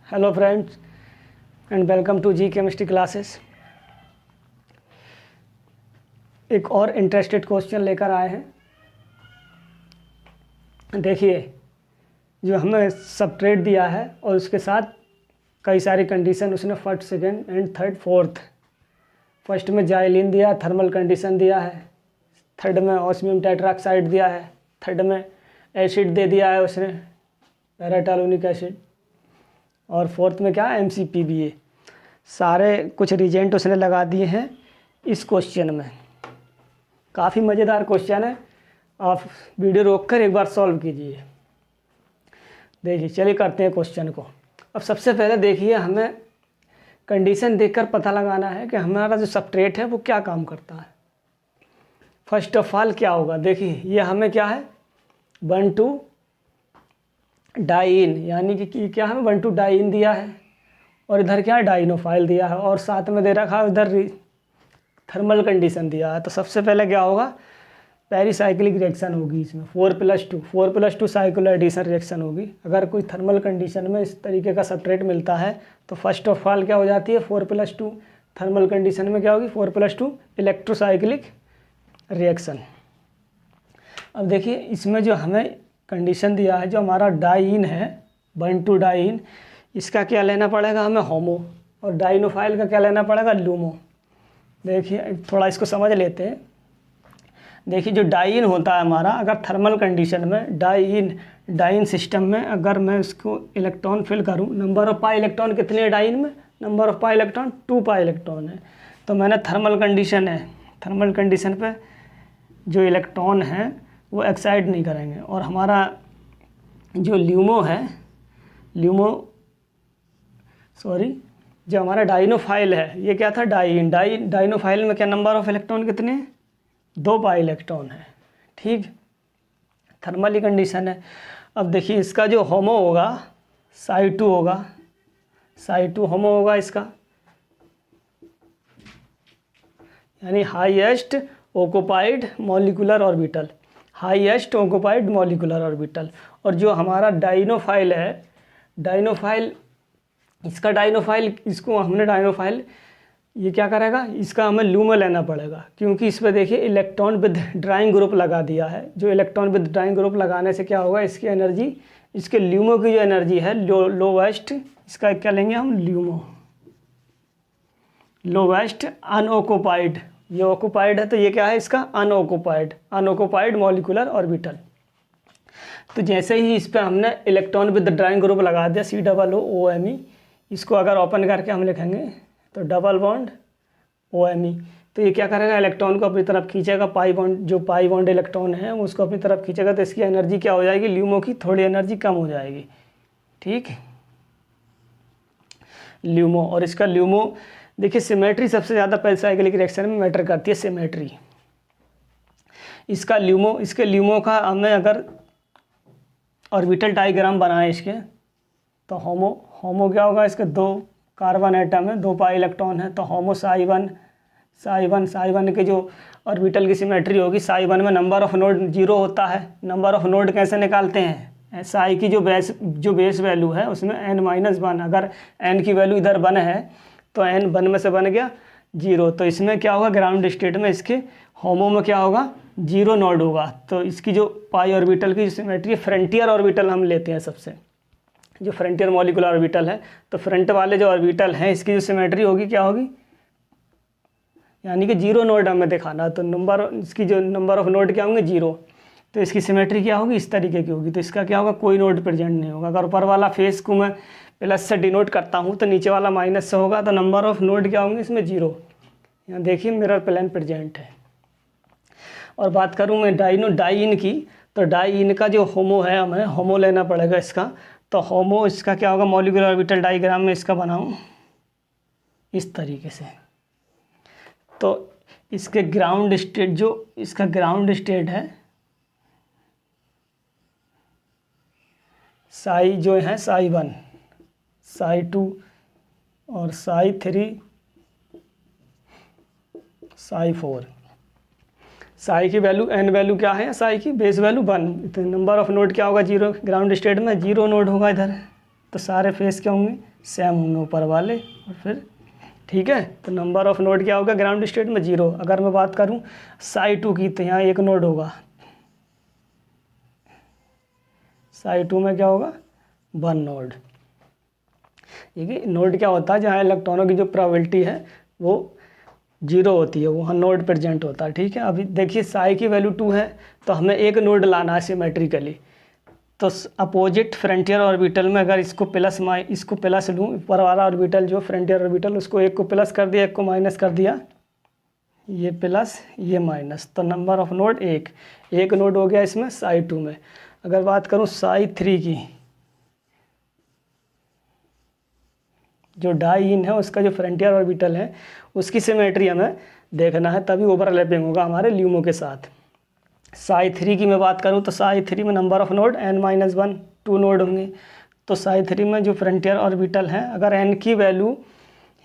Hello friends and welcome to G chemistry classes. एक और interested question लेकर आए हैं। देखिए, जो हमें सबट्रेट दिया है और उसके साथ कई सारी कंडीशन उसने first, second and third, fourth. First में जाइलिन दिया है, थर्मल कंडीशन दिया है। थर्ड में ऑस्मियम टेट्राक्साइड दिया है। थर्ड में एसिड दे दिया है उसने, पैराटोलुनिक एसिड। और फोर्थ में क्या, MCPBA। सारे कुछ रिजेंट उसने लगा दिए हैं इस क्वेश्चन में। काफ़ी मज़ेदार क्वेश्चन है, आप वीडियो रोककर एक बार सॉल्व कीजिए। देखिए, चलिए करते हैं क्वेश्चन को। अब सबसे पहले देखिए, हमें कंडीशन देखकर पता लगाना है कि हमारा जो सबट्रेट है वो क्या काम करता है। फर्स्ट ऑफ ऑल क्या होगा, देखिए ये हमें क्या है 1,2 डाइन, यानी कि क्या है 1,2 डाइन दिया है और इधर क्या है डाइनोफाइल दिया है और साथ में दे रखा है इधर थर्मल कंडीशन दिया है। तो सबसे पहले क्या होगा, पेरिसाइक्लिक रिएक्शन होगी इसमें 4+2 साइक्लो एडिशन रिएक्शन होगी। अगर कोई थर्मल कंडीशन में इस तरीके का सबट्रेट मिलता है तो फर्स्ट ऑफ ऑल क्या हो जाती है 4+2। थर्मल कंडीशन में क्या होगी 4+2 इलेक्ट्रोसाइक्लिक रिएक्शन। अब देखिए, इसमें जो हमें कंडीशन दिया है, जो हमारा डाइन है 1,2 डाइन, इसका क्या लेना पड़ेगा हमें होमो, और डाइनोफाइल का क्या लेना पड़ेगा लूमो। देखिए थोड़ा इसको समझ लेते हैं। देखिए, जो डाइन होता है हमारा, अगर थर्मल कंडीशन में डाइन सिस्टम में अगर मैं इसको इलेक्ट्रॉन फिल करूं, नंबर ऑफ पाई इलेक्ट्रॉन कितने हैं डाइन में, number of pi electron 2 pi electron है। तो मैंने थर्मल कंडीशन पे जो इलेक्ट्रॉन है वो एक्साइट नहीं करेंगे। और हमारा जो जो हमारा डाइनोफाइल है, ये क्या था डाइनोफाइल में क्या नंबर ऑफ इलेक्ट्रॉन कितने हैं 2 पाई इलेक्ट्रॉन है। ठीक, थर्मली कंडीशन है। अब देखिए, इसका जो होमो होगा Psi2 होगा, Psi2 होमो होगा इसका, यानी highest occupied molecular orbital, highest occupied molecular orbital. और जो हमारा डाइनोफाइल है, इसको हमने डाइनोफाइल, ये क्या करेगा, इसका हमें लूमो लेना पड़ेगा, क्योंकि इस पर देखिए इलेक्ट्रॉन विद ड्राइंग ग्रुप लगा दिया है। जो इलेक्ट्रॉन विद ड्राइंग ग्रुप लगाने से क्या होगा, इसकी एनर्जी, इसके ल्यूमो की जो एनर्जी है लोवेस्ट, इसका क्या लेंगे हम ल्यूमो, लोवेस्ट अनऑक्युपाइड। ये ऑक्युपाइड है तो ये क्या है इसका अनऑक्युपाइड मॉलिक्यूलर ऑर्बिटल। तो जैसे ही इस पर हमने इलेक्ट्रॉन विद ड्राइंग ग्रुप लगा दिया COOMe, इसको अगर ओपन करके हम लिखेंगे तो डबल बॉन्ड OMe, तो ये क्या करेगा इलेक्ट्रॉन को अपनी तरफ खींचेगा, पाई बॉन्ड इलेक्ट्रॉन है उसको अपनी तरफ खींचेगा। तो इसकी एनर्जी क्या हो जाएगी, ल्यूमो की थोड़ी एनर्जी कम हो जाएगी। ठीक, ल्यूमो। और इसका ल्यूमो देखिए, सिमेट्री सबसे ज़्यादा पेरिसाइक्लिक रिएक्शन में मैटर करती है, सिमेट्री। इसके ल्यूमो का हमें अगर ऑर्बिटल डायग्राम बनाए इसके, तो होमो क्या होगा, इसके 2 कार्बन एटम है, 2 पाई इलेक्ट्रॉन है, तो होमो Psi1 के जो ऑर्बिटल की सिमेट्री होगी, Psi1 में नंबर ऑफ नोड 0 होता है। नंबर ऑफ नोड कैसे निकालते हैं, Psi की जो बेस वैल्यू है उसमें n-1, अगर n की वैल्यू इधर 1 है तो n 1 में से बन गया 0। तो इसमें क्या होगा, ग्राउंड स्टेट में इसके होमो में क्या होगा 0 नोड होगा। तो इसकी जो पाई ऑर्बिटल की सिमेट्री, फ्रंटियर ऑर्बिटल हम लेते हैं सबसे, जो फ्रंटियर मॉलिक्यूलर ऑर्बिटल है, तो फ्रंट वाले जो ऑर्बिटल हैं इसकी जो सिमेट्री होगी क्या होगी, यानी कि 0 नोड हमें दिखाना। तो इसकी जो नंबर ऑफ नोड क्या होंगे 0, तो इसकी सिमेट्री क्या होगी इस तरीके की होगी। तो इसका क्या होगा, कोई नोड प्रेजेंट नहीं होगा। अगर ऊपर वाला फेस को मैं प्लस से डिनोट करता हूँ तो नीचे वाला माइनस से होगा, तो नंबर ऑफ नोड क्या होंगे इसमें 0। यहाँ देखिए मिरर प्लेन प्रेजेंट है। और बात करूँ मैं डाइन की, तो डाइन का जो होमो है, हमें होमो लेना पड़ेगा इसका। तो होमो इसका क्या होगा, मॉलिक्यूलर ऑर्बिटल डायग्राम में इसका बनाऊँ इस तरीके से। तो इसके ग्राउंड स्टेट, जो इसका ग्राउंड स्टेट है Psi जो है Psi1, Psi2 और Psi3, Psi4। Psi की वैल्यू n वैल्यू क्या है, Psi की बेस वैल्यू 1, तो नंबर ऑफ नोड क्या होगा 0, ग्राउंड स्टेट में 0 नोड होगा इधर। तो सारे फेस क्या होंगे सेम होंगे ऊपर वाले, और फिर ठीक है। तो नंबर ऑफ नोड क्या होगा ग्राउंड स्टेट में 0। अगर मैं बात करूं साई 2 की, तो यहाँ एक नोड होगा, साई 2 में क्या होगा 1 नोड। देखिए नोड क्या होता है, जहाँ इलेक्ट्रॉनों की जो प्रोबेबिलिटी है वो 0 होती है, वहाँ नोड प्रेजेंट होता है, ठीक है। अभी देखिए साई की वैल्यू 2 है, तो हमें एक नोड लाना है सिमेट्रिकली। तो अपोजिट फ्रंटियर ऑर्बिटल में अगर इसको प्लस लूँ, ऊपर वाला ऑर्बिटल जो फ्रंटियर ऑर्बिटल, उसको एक को प्लस कर दिया, एक को माइनस कर दिया, ये प्लस ये माइनस, तो नंबर ऑफ नोड एक नोड हो गया इसमें साई 2 में। अगर बात करूँ साई 3 की, जो डाई इन है उसका जो फ्रंटियर ऑर्बिटल है उसकी सिमेट्री हमें देखना है, तभी ओवरलैपिंग होगा हमारे ल्यूमो के साथ। साई 3 की मैं बात करूं तो साई 3 में number of node n-1 2 node होंगे। तो साई 3 में जो फ्रंटियर ऑर्बिटल है, अगर n की वैल्यू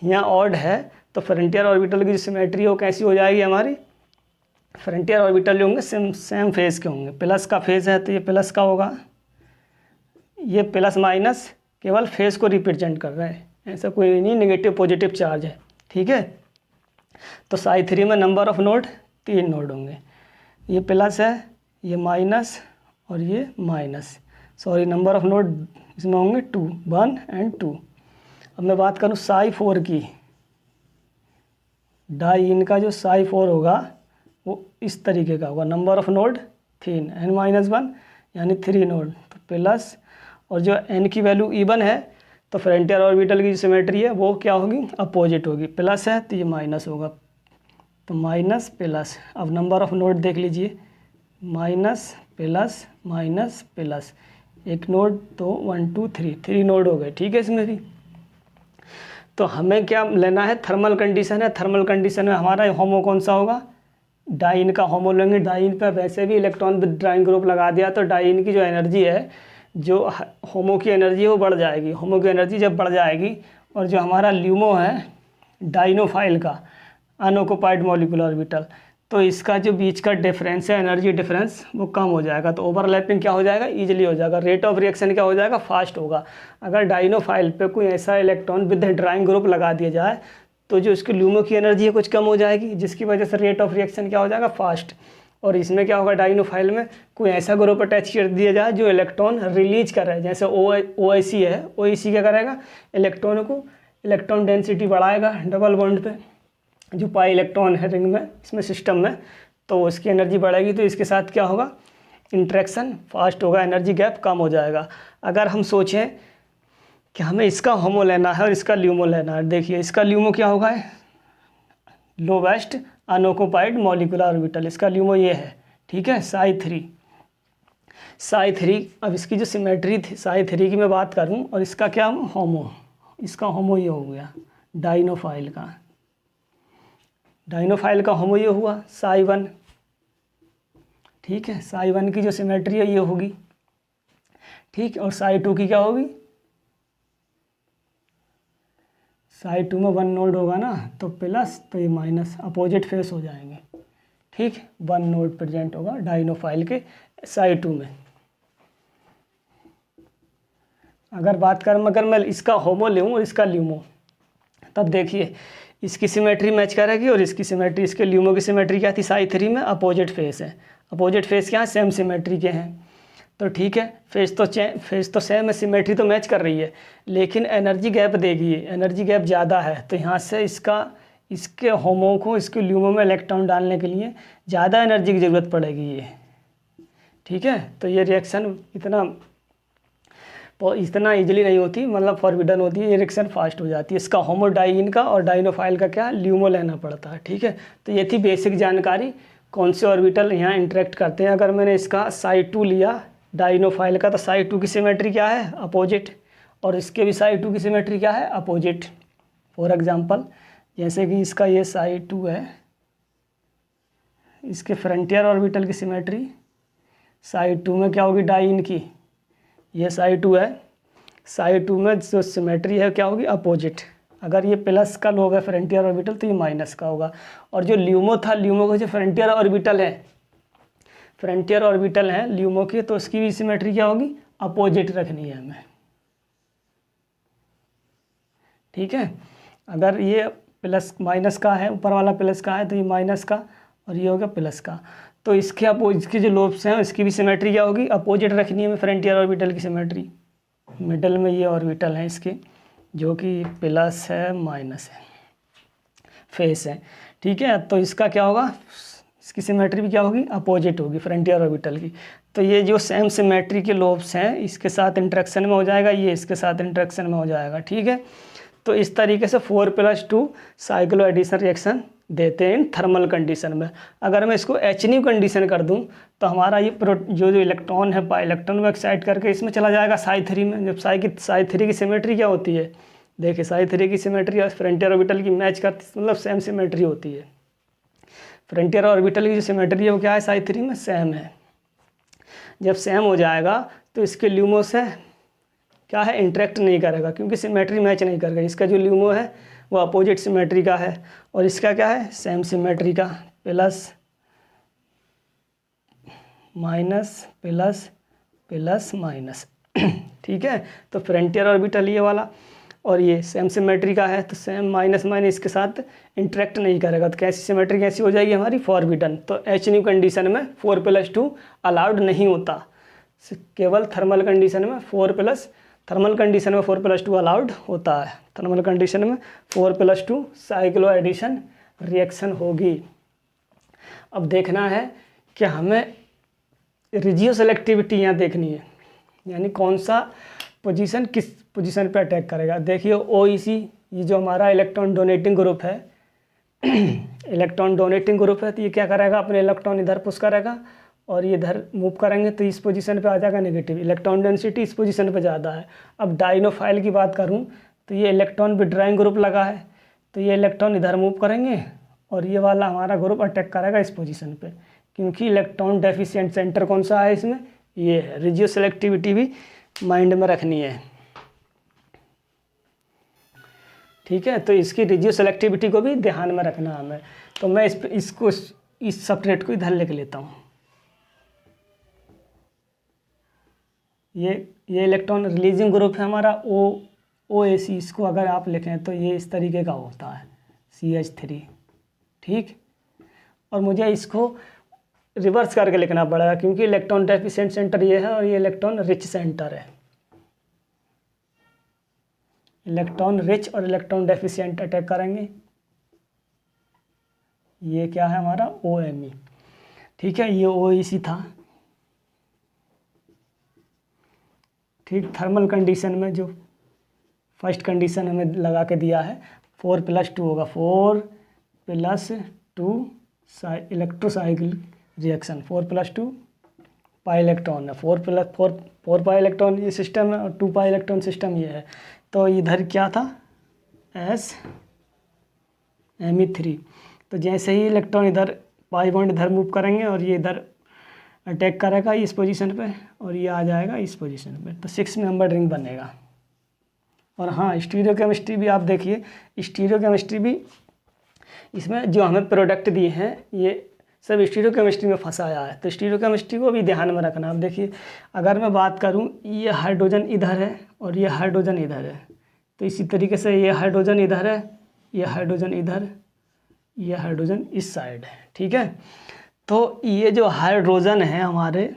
यहाँ ऑड है तो फ्रंटियर ऑर्बिटल की जो सिमेट्री है वो कैसी हो जाएगी हमारी, फ्रंटियर ऑर्बिटल जो होंगे सेम फेज़ के होंगे। प्लस का फेज़ है तो ये प्लस का होगा, ये प्लस माइनस केवल फेज़ को रिप्रेजेंट कर रहे हैं, ऐसा कोई नहीं नेगेटिव पॉजिटिव चार्ज है, ठीक है। तो साई 3 में नंबर ऑफ नोड 3 नोड होंगे, ये प्लस है, ये माइनस और ये minus, sorry number of node इसमें होंगे 2 1 और 2। अब मैं बात करूँ साई 4 की, डाई इन का जो साई 4 होगा वो इस तरीके का होगा, नंबर ऑफ नोड 3 n-1 यानी 3 नोड, तो प्लस, और जो n की वैल्यू इवन है तो फ्रंटियर ऑर्बिटल की सिमेट्री है वो क्या होगी अपोजिट होगी, प्लस है तो ये माइनस होगा, तो माइनस प्लस। अब नंबर ऑफ नोड देख लीजिए, माइनस प्लस, एक नोड तो 1 2 3 नोड हो गए, ठीक है इसमें भी। तो हमें क्या लेना है, थर्मल कंडीशन है, थर्मल कंडीशन में हमारा होमो कौन सा होगा, डाइन का होमो लेंगे। डाइन पर वैसे भी इलेक्ट्रॉन विथड्राइंग ग्रुप लगा दिया तो डाइन की जो एनर्जी है, जो होमो की एनर्जी है वो बढ़ जाएगी। होमो की एनर्जी जब बढ़ जाएगी, और जो हमारा ल्यूमो है डाइनोफाइल का अनऑक्युपाइड मॉलिक्यूलर ऑर्बिटल, तो इसका जो बीच का डिफरेंस है एनर्जी डिफरेंस वो कम हो जाएगा, तो ओवरलैपिंग क्या हो जाएगा ईजिली हो जाएगा, रेट ऑफ रिएक्शन क्या हो जाएगा फास्ट होगा। अगर डाइनोफाइल पे कोई ऐसा इलेक्ट्रॉन विथड्राइंग ग्रुप लगा दिया जाए तो जो इसकी ल्यूमो की एनर्जी है कुछ कम हो जाएगी, जिसकी वजह से रेट ऑफ रिएक्शन क्या हो जाएगा फास्ट। और इसमें क्या होगा, डाइनोफाइल में कोई ऐसा ग्रुप अटैच कर दिया जाए जो इलेक्ट्रॉन रिलीज कर रहा है, जैसे OIC है, OIC क्या करेगा, इलेक्ट्रॉन को इलेक्ट्रॉन डेंसिटी बढ़ाएगा डबल बॉन्ड पे, जो पाई इलेक्ट्रॉन है रिंग में इसमें सिस्टम में, तो उसकी एनर्जी बढ़ेगी, तो इसके साथ क्या होगा इंट्रैक्शन फास्ट होगा, एनर्जी गैप कम हो जाएगा। अगर हम सोचें कि हमें इसका होमो लेना है और इसका ल्यूमो लेना है, देखिए इसका ल्यूमो क्या होगा, लोवेस्ट अनऑक्युपाइड मॉलिक्यूलर ऑर्बिटल, इसका ल्यूमो ये है, ठीक है साई 3। अब इसकी जो सिमेट्री थी साई 3 की मैं बात करूं, और इसका क्या होमो, इसका होमो ये हो गया डाइनोफाइल का होमो ये हुआ साई 1, ठीक है। साई 1 की जो सिमेट्री है ये होगी, ठीक, और साई 2 की क्या होगी, साई 2 में 1 नोड होगा ना, तो प्लस, तो ये माइनस, अपोजिट फेस हो जाएंगे, ठीक, 1 नोड प्रेजेंट होगा डाइनोफाइल के साई 2 में। अगर बात करें, अगर मैं इसका होमो लूँ और इसका ल्यूमो, तब देखिए इसकी सिमेट्री मैच करेगी और इसकी सिमेट्री, इसके ल्यूमो की सिमेट्री क्या थी साई 3 में, अपोजिट फेस है, अपोजिट फेस क्या है सेम सिमेट्री के हैं, तो ठीक है फेस तो सेम है, सिमेट्री तो मैच कर रही है, लेकिन एनर्जी गैप देगी, एनर्जी गैप ज़्यादा है, तो यहाँ से इसके होमो को इसके ल्यूमो में इलेक्ट्रॉन डालने के लिए ज़्यादा एनर्जी की ज़रूरत पड़ेगी ये, ठीक है। तो ये रिएक्शन इतना इजीली नहीं होती, मतलब फॉरबिडन होती है, ये रिएक्शन फास्ट हो जाती है। इसका होमो डाइन का और डाइनोफाइल का क्या ल्यूमो लेना पड़ता है, ठीक है। तो ये थी बेसिक जानकारी, कौन से ऑर्बिटल यहाँ इंटरेक्ट करते हैं। अगर मैंने इसका साई 2 लिया डाइनोफाइल का, तो साई 2 की सिमेट्री क्या है अपोजिट, और इसके भी साई 2 की सिमेट्री क्या है अपोजिट। फॉर एग्जांपल जैसे कि इसका ये साई 2 है, इसके फ्रंटियर ऑर्बिटल की सिमेट्री साई 2 में क्या होगी डाइन की, ये साई 2 है, साई 2 में जो सिमेट्री है क्या होगी अपोजिट। अगर ये प्लस का लोग है फ्रंटियर ऑर्बिटल तो ये माइनस का होगा। और जो ल्यूमो था, ल्यूमो का जो फ्रंटियर ऑर्बिटल है ल्यूमो की, तो उसकी भी सिमेट्री क्या होगी अपोजिट रखनी है हमें। ठीक है। अगर ये प्लस माइनस का है, ऊपर वाला प्लस का है, तो ये माइनस का और ये होगा प्लस का। तो इसके इसकी जो लोब्स हैं इसकी भी सिमेट्री क्या होगी, अपोजिट रखनी है हमें फ्रंटियर ऑर्बिटल की सिमेट्री। मिडल में ये ऑर्बिटल हैं इसके, जो कि प्लस है माइनस है, फेस है, ठीक है। तो इसका क्या होगा, इसकी सिमेट्री भी क्या होगी, अपोजिट होगी फ्रंटियर ऑर्बिटल की। तो ये जो सेम सिमेट्री के लोब्स हैं इसके साथ इंटरेक्शन में हो जाएगा, ये इसके साथ इंटरेक्शन में हो जाएगा, ठीक है। तो इस तरीके से 4+2 साइक्लो एडिशन रिएक्शन देते हैं इन थर्मल कंडीशन में। अगर मैं इसको एचन्यू कंडीशन कर दूं तो हमारा ये जो इलेक्ट्रॉन है पाई इलेक्ट्रॉन को एक्साइट करके इसमें चला जाएगा साई 3 में। जब साई 3 की सिमेट्री क्या होती है, देखिए साई 3 की सिमेट्री और फ्रंटियर ऑर्बिटल की मैच करती, मतलब सेम सिमेट्री होती है। फ्रंटियर ऑर्बिटल की जो सिमेट्री है वो क्या है, साई 3 में सेम है। जब सेम हो जाएगा तो इसके ल्यूमो से क्या है, इंटरेक्ट नहीं करेगा क्योंकि सिमेट्री मैच नहीं करेगा। इसका जो ल्यूमो है वो अपोजिट सिमेट्री का है और इसका क्या है, सेम सिमेट्री का, plus minus plus plus minus, ठीक है। तो फ्रंटियर ऑर्बिटल ये वाला और ये सेम सिमेट्री का है, तो सेम माइनस माइनस इसके साथ इंटरेक्ट नहीं करेगा। तो कैसी सिमेट्री कैसी हो जाएगी हमारी, फॉरबिडन। तो एचन्यू कंडीशन में 4+2 अलाउड नहीं होता, केवल थर्मल कंडीशन में 4+2 अलाउड होता है। थर्मल कंडीशन में 4+2 साइक्लो एडिशन रिएक्शन होगी। अब देखना है कि हमें रेजियो सेलेक्टिविटी यहाँ देखनी है, यानी कौन सा पोजीशन किस पोजीशन पे अटैक करेगा। देखिए OEC ये जो हमारा इलेक्ट्रॉन डोनेटिंग ग्रुप है इलेक्ट्रॉन डोनेटिंग ग्रुप है, तो ये क्या करेगा, अपने इलेक्ट्रॉन इधर पुश करेगा और ये इधर मूव करेंगे तो इस पोजीशन पे आ जाएगा नेगेटिव। इलेक्ट्रॉन डेंसिटी इस पोजीशन पे ज़्यादा है। अब डाइनोफाइल की बात करूँ तो ये इलेक्ट्रॉन विड्रॉइंग ग्रुप लगा है, तो ये इलेक्ट्रॉन इधर मूव करेंगे और ये वाला हमारा ग्रुप अटैक करेगा इस पोजीशन पे, क्योंकि इलेक्ट्रॉन डेफिशिएंट सेंटर कौन सा है इसमें, ये है। रेजियो सेलेक्टिविटी भी माइंड में रखनी है, ठीक है। तो इसकी रेजियो सेलेक्टिविटी को भी ध्यान में रखना हमें। तो मैं इस सब्ट्रेट को इधर लेके लेता हूँ। ये इलेक्ट्रॉन रिलीजिंग ग्रुप है हमारा OAC। इसको अगर आप लिखें तो ये इस तरीके का होता है CH3, ठीक। और मुझे इसको रिवर्स करके लिखना पड़ेगा क्योंकि इलेक्ट्रॉन डेफिशिएंट सेंटर ये है और ये इलेक्ट्रॉन रिच सेंटर है। इलेक्ट्रॉन रिच और इलेक्ट्रॉन डेफिशिएंट अटैक करेंगे। ये क्या है हमारा OMe, ठीक है। ये OEC था, ठीक। थर्मल कंडीशन में जो फर्स्ट कंडीशन हमें लगा के दिया है 4+2 होगा, 4+2 इलेक्ट्रोसाइकिल रिएक्शन। 4+2 पाई इलेक्ट्रॉन है, 4 पाई इलेक्ट्रॉन ये सिस्टम है और 2 पाई इलेक्ट्रॉन सिस्टम ये है। तो इधर क्या था, Me3। तो जैसे ही इलेक्ट्रॉन इधर पाई बॉन्ड इधर मूव करेंगे और ये इधर अटैक करेगा इस पोजीशन पे और ये आ जाएगा इस पोजीशन पे, तो 6 मेंबर रिंग बनेगा। और हाँ, स्टीरियोकेमिस्ट्री भी आप देखिए, स्टीरियोकेमिस्ट्री भी इसमें जो हमें प्रोडक्ट दिए हैं ये सब स्टीरियोकेमिस्ट्री में फंसाया है, तो स्टीरियोकेमिस्ट्री को भी ध्यान में रखना। अब देखिए अगर मैं बात करूँ, ये हाइड्रोजन इधर है और ये हाइड्रोजन इधर है, तो इसी तरीके से ये हाइड्रोजन इधर है, ये हाइड्रोजन इधर, ये हाइड्रोजन इस साइड है, ठीक है। तो ये जो हाइड्रोजन है हमारे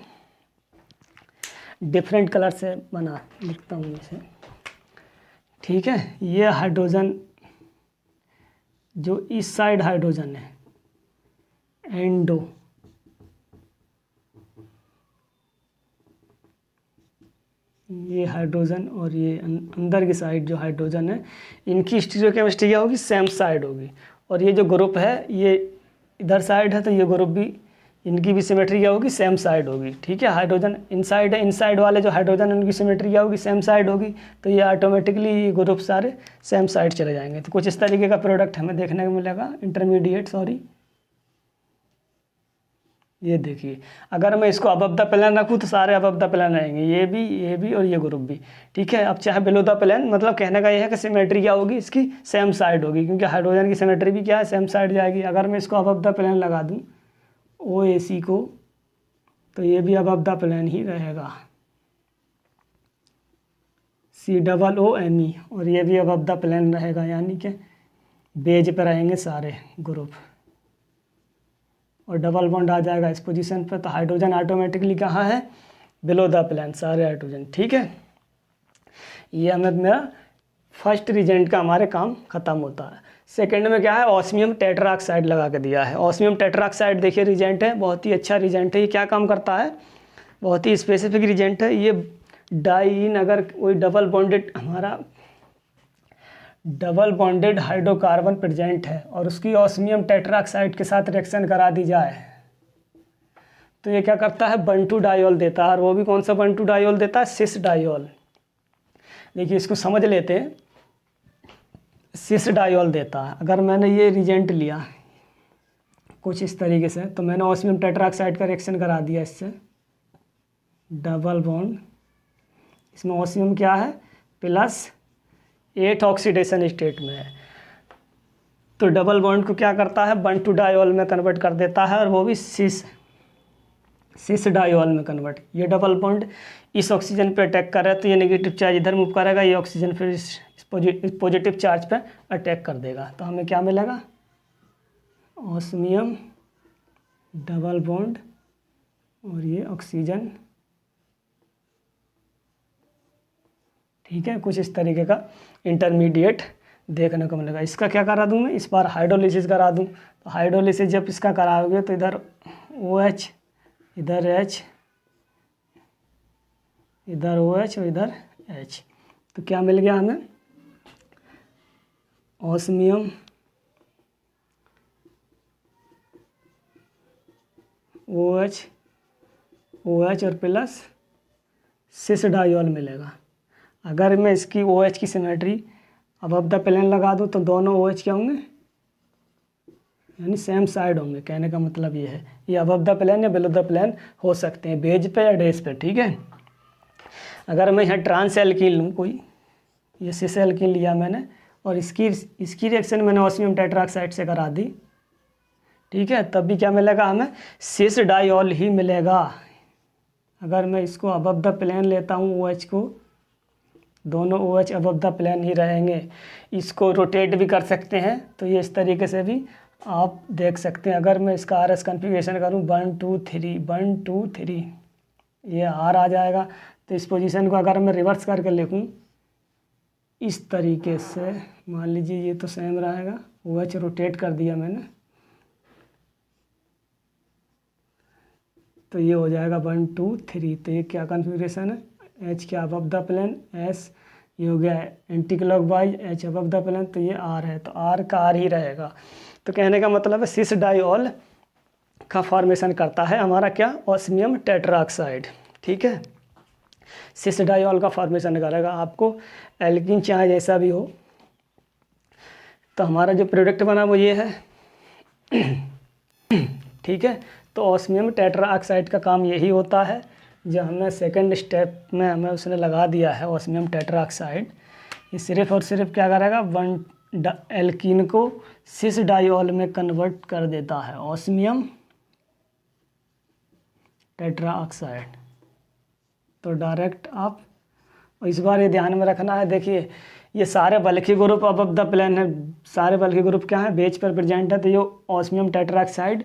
डिफरेंट कलर से बना लिखता हूँ इसे, ठीक है। ये हाइड्रोजन जो इस साइड हाइड्रोजन है एंडो, ये हाइड्रोजन और ये अंदर की साइड जो हाइड्रोजन है, इनकी स्टीरियोकेमिस्ट्री क्या होगी, सेम साइड होगी। और ये जो ग्रुप है ये इधर साइड है, तो ये ग्रुप भी इनकी भी सिमेट्री क्या होगी, सेम साइड होगी, ठीक है। हाइड्रोजन इनसाइड है, इनसाइड वाले जो हाइड्रोजन उनकी सिमेट्री क्या होगी, सेम साइड होगी। तो ये ऑटोमेटिकली ये ग्रुप सारे सेम साइड चले जाएंगे। तो कुछ इस तरीके का प्रोडक्ट हमें देखने को मिलेगा, इंटरमीडिएट, सॉरी। ये देखिए अगर मैं इसको अबव द प्लेन रखूँ तो सारे अबव द प्लेन रहेंगे, ये भी और ये ग्रुप भी, ठीक है। अब चाहे बिलो द प्लेन, मतलब कहने का ये है कि सिमेट्री क्या होगी इसकी, सेम साइड होगी, क्योंकि हाइड्रोजन की सिमेट्री भी क्या है, सेम साइड जाएगी। अगर मैं इसको अबव द प्लेन लगा दूँ OAC को, तो ये भी अबव द प्लेन ही रहेगा, COOMe, और ये भी अबव द प्लेन रहेगा, यानी कि बेज पे रहेंगे सारे ग्रुप, और डबल बॉन्ड आ जाएगा इस पोजीशन पे। तो हाइड्रोजन ऑटोमेटिकली कहाँ है, बिलो द प्लेन, सारे हाइड्रोजन। ठीक है, ये हमें मेरा फर्स्ट रीजेंट का हमारे काम ख़त्म होता है। सेकंड में क्या है, ऑस्मियम टेट्राऑक्साइड लगा के दिया है। ऑस्मियम टेट्राऑक्साइड देखिए रीजेंट है, बहुत ही अच्छा रीजेंट है। ये क्या काम करता है, बहुत ही स्पेसिफिक रीजेंट है। ये डाइन, अगर कोई डबल बॉन्डेड हाइड्रोकार्बन प्रेजेंट है और उसकी ऑस्मियम टेट्राऑक्साइड के साथ रिएक्शन करा दी जाए, तो ये क्या करता है, बंटू डायोल देता है। और वो भी कौन सा बंटू डायोल देता है, सिस डायोल। देखिए इसको समझ लेते हैं, सिस डायोल देता है। अगर मैंने ये रिजेंट लिया कुछ इस तरीके से, तो मैंने ऑस्मियम टेट्राऑक्साइड का रिएक्शन करा दिया इससे, डबल बॉन्ड, इसमें ऑस्मियम क्या है, +8 ऑक्सीडेशन स्टेट में है। तो डबल बॉन्ड को क्या करता है, बंटू डायोल में कन्वर्ट कर देता है, और वो भी सिस डायोल में कन्वर्ट। ये डबल बॉन्ड इस ऑक्सीजन पे अटैक कर रहा है, तो ये नेगेटिव चार्ज इधर मूव करेगा, ये ऑक्सीजन फिर इस पॉजिटिव चार्ज पे अटैक कर देगा। तो हमें क्या मिलेगा, ऑस्मियम डबल बॉन्ड और ये ऑक्सीजन। ठीक है, कुछ इस तरीके का इंटरमीडिएट देखने को मिलेगा। इसका क्या करा दूँ मैं, इस बार हाइड्रोलिसिस करा दूँ। तो हाइड्रोलिसिस जब इसका कराओगे तो इधर OH, इधर H, इधर OH और इधर H, तो क्या मिल गया हमें, ऑस्मियम OH और प्लस सिस डायोल मिलेगा। अगर मैं इसकी OH की सिमेट्री अबव द प्लेन लगा दूं तो दोनों OH क्या होंगे, यानी सेम साइड होंगे। कहने का मतलब ये है, ये अबव द प्लेन या बिलो द प्लेन हो सकते हैं, बेज पे या डेस पे। ठीक है, अगर मैं यहाँ ट्रांस एल्कीन लूँ कोई, ये सिस एल्कीन लिया मैंने, और इसकी रिएक्शन मैंने ऑस्मियम टेट्राऑक्साइड से करा दी, ठीक है, तब भी क्या मिलेगा हमें, सिस डायोल ही मिलेगा। अगर मैं इसको अबव द प्लेन लेता हूँ OH को, दोनों OH अबव द प्लेन ही रहेंगे। इसको रोटेट भी कर सकते हैं, तो ये इस तरीके से भी आप देख सकते हैं। अगर मैं इसका RS कन्फिग्रेशन करूँ 1 2 3 1 2 3, ये R आ जाएगा। तो इस पोजीशन को अगर मैं रिवर्स करके लिखूँ इस तरीके से, मान लीजिए ये तो सेम रहेगा, OH रोटेट कर दिया मैंने, तो ये हो जाएगा 1 2 3। तो ये क्या कन्फिग्रेशन है, H क्या अबव द प्लेन, S ये हो गया anti clockwise, H above the plane, तो ये R है, तो R का R ही रहेगा। तो कहने का मतलब है सिस डायोल का फॉर्मेशन करता है हमारा क्या, ऑस्मियम टेट्राऑक्साइड। ठीक है, सिस डायोल का फॉर्मेशन करेगा। आपको एल्कीन चाहे जैसा भी हो, तो हमारा जो प्रोडक्ट बना वो ये है। ठीक है, तो ऑस्मियम टेट्राऑक्साइड का काम यही होता है, जो हमने सेकंड स्टेप में हमें उसने लगा दिया है ऑस्मियम टेट्राऑक्साइड। ये सिर्फ और सिर्फ क्या करेगा, एल्कीन को सिस डायोल में कन्वर्ट कर देता है, ऑस्मियम टेट्राऑक्साइड। तो डायरेक्ट आप, इस बार ये ध्यान में रखना है, देखिए ये सारे बल्कि ग्रुप अबव द प्लेन है, सारे बल्कि ग्रुप क्या है, बेज पर प्रेजेंट है। तो ये ऑस्मियम टेट्राऑक्साइड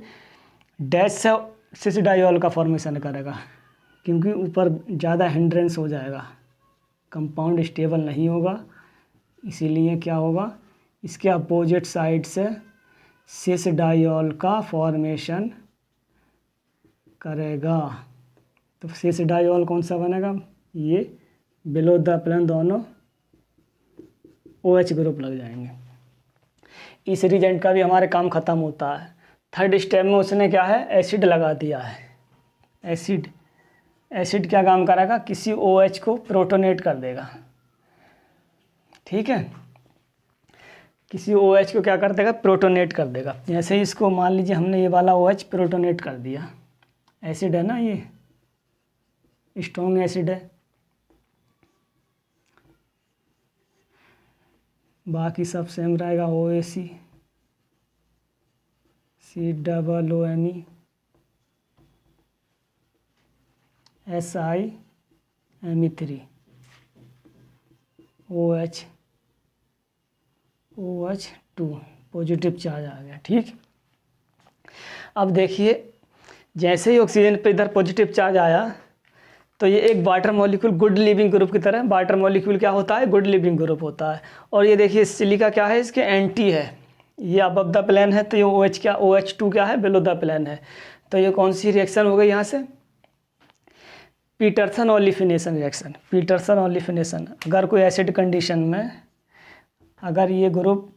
डैश से सिस डायोल का फॉर्मेशन करेगा, क्योंकि ऊपर ज़्यादा हिंड्रेंस हो जाएगा, कंपाउंड स्टेबल नहीं होगा, इसीलिए क्या होगा, इसके अपोजिट साइड से सिस डायोल का फॉर्मेशन करेगा। तो सिस डायोल कौन सा बनेगा, ये बिलो द प्लेन दोनों OH ग्रुप लग जाएंगे। इस रिजेंट का भी हमारे काम ख़त्म होता है। थर्ड स्टेप में उसने क्या है, एसिड लगा दिया है। एसिड क्या काम करेगा, किसी OH को प्रोटोनेट कर देगा। ठीक है, किसी OH को क्या कर देगा, प्रोटोनेट कर देगा। जैसे ही इसको मान लीजिए हमने ये वाला OH प्रोटोनेट कर दिया, एसिड है ना, ये स्ट्रॉन्ग एसिड है, बाकी सब सेम रहेगा, OAC COOMe SiMe3। OH2 positive charge आ गया। ठीक, अब देखिए जैसे ही ऑक्सीजन पे इधर पॉजिटिव चार्ज आया तो ये एक water molecule good leaving group की तरह, वाटर मॉलिक्यूल क्या होता है, गुड लिविंग ग्रुप होता है। और ये देखिए सिलिका क्या है, इसके एंटी है, ये अबव द प्लेन है, तो ये OH2 क्या है, बिलो द प्लेन है। तो ये कौन सी रिएक्शन हो गई यहाँ से, पीटरसन ओलिफिनेशन रिएक्शन। पीटरसन ओलिफिनेशन, अगर कोई एसिड कंडीशन में अगर ये ग्रुप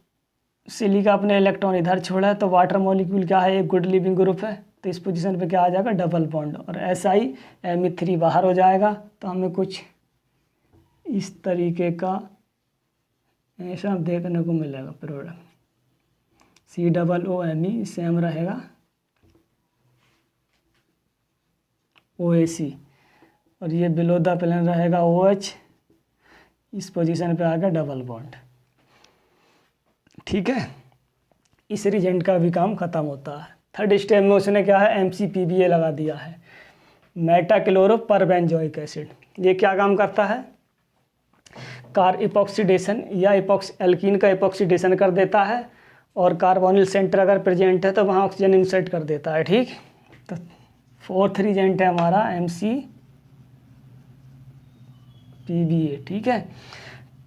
सिलिका अपने इलेक्ट्रॉन इधर छोड़ा है तो वाटर मॉलिक्यूल क्या है, एक गुड लिविंग ग्रुप है, तो इस पोजीशन पे क्या आ जाएगा, डबल बॉन्ड, और SiMe3 बाहर हो जाएगा। तो हमें कुछ इस तरीके का ऐसा देखने को मिलेगा प्रोडक्ट, COOMe सेम रहेगा OAC, और ये बिलो द प्लेन रहेगा OH, इस पोजीशन पे आ गया डबल बॉन्ड। ठीक है, इस रिजेंट का भी काम ख़त्म होता है। थर्ड स्टेप में उसने क्या है, MCPBA लगा दिया है, मेटाक्लोरो परबेंजोइक एसिड। ये क्या काम करता है, कार इपॉक्सीडेशन या एल्कीन का इपॉक्सीडेशन कर देता है, और कार्बोनिल सेंटर अगर प्रेजेंट है तो वहाँ ऑक्सीजन इंसर्ट कर देता है। ठीक, तो फोर्थ रिजेंट है हमारा MCPBA। ठीक है,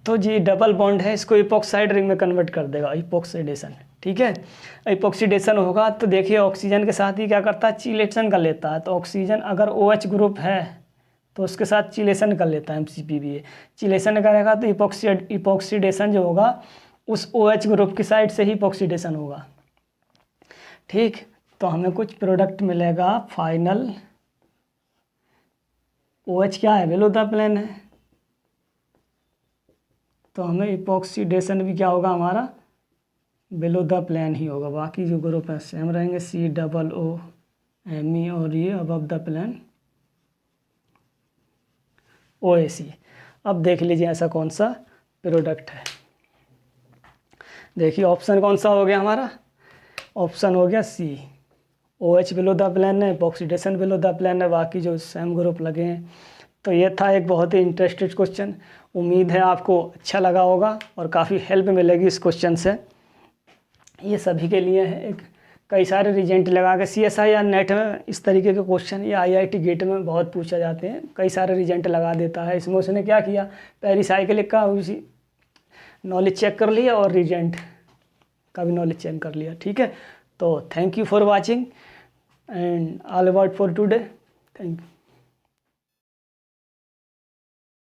तो ये डबल बॉन्ड है, इसको इपॉक्साइड रिंग में कन्वर्ट कर देगा, इपॉक्सीडेशन। ठीक है, इपॉक्सीडेशन होगा तो देखिए ऑक्सीजन के साथ ही क्या करता है, चिलेशन कर लेता है। तो ऑक्सीजन अगर OH ग्रुप है तो उसके साथ चिलेशन कर लेता है MCPBA। चिलेशन करेगा तो इपॉक्सीडेशन जो होगा उस OH ग्रुप की साइड से ही इपॉक्सीडेशन होगा। ठीक, तो हमें कुछ प्रोडक्ट मिलेगा फाइनल, OH क्या है, बिलो द प्लेन है, तो हमें इपॉक्सीडेशन भी क्या होगा हमारा, बिलो द प्लेन ही होगा। बाकी जो ग्रुप है सेम रहेंगे, COOMe, और ये अबव द प्लेन OAC। अब देख लीजिए ऐसा कौन सा प्रोडक्ट है। देखिए ऑप्शन कौन सा हो गया हमारा, ऑप्शन हो गया C, OH below the plane है, इपॉक्सीडेशन बिलो द प्लेन है, बाकी जो सेम ग्रुप लगे हैं। तो ये था एक बहुत ही इंटरेस्टेड क्वेश्चन। उम्मीद है आपको अच्छा लगा होगा और काफ़ी हेल्प मिलेगी इस क्वेश्चन से। ये सभी के लिए है, एक कई सारे रिजेंट लगा के CSI या नेट में इस तरीके के क्वेश्चन या IIT गेट में बहुत पूछा जाते हैं, कई सारे रिजेंट लगा देता है। इसमें उसने क्या किया, पेरिसाइक्लिक का उसी नॉलेज चेक कर लिया और रिजेंट का भी नॉलेज चेक कर लिया। ठीक है, तो thank you for watching and all about for today, thank you.